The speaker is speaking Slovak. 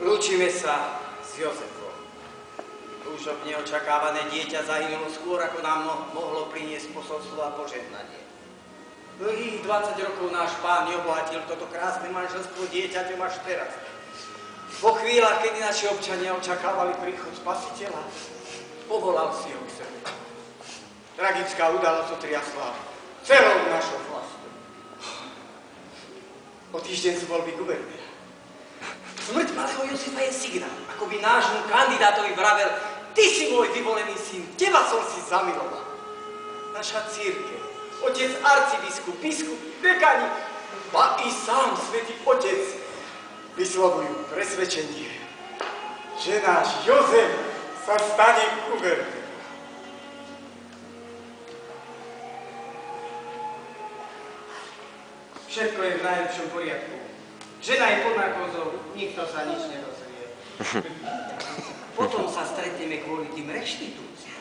Lúčime sa s Jozefom. Túžob neočakávané dieťa zahynulo skôr, ako nám mohlo priniesť posolstvo a požehnanie. Dlhých 20 rokov náš Pán neobohatil toto krásne manželstvo dieťaťom až teraz. Po chvíľach, kedy naši občania očakávali príchod Spasiteľa, povolal si ho k sebe. Tragická udalosť otriasla celou našou vlastou. O týždeň sú voľby guvernéra. Smrť malého Jozefa je signál, ako by nášmu kandidátovi vravel: ty si môj vyvolený syn, teba som si zamiloval. Naša cirkev, otec arcibiskup, biskup, dekani, a i sám svätý Otec vyslovujú presvedčenie, že náš Jozef sa stane guvernérom. Všetko je v najlepšom poriadku. Žena je pod narkózou, nikto sa nič nedozvie. Potom sa stretneme kvôli tým reštitúciám.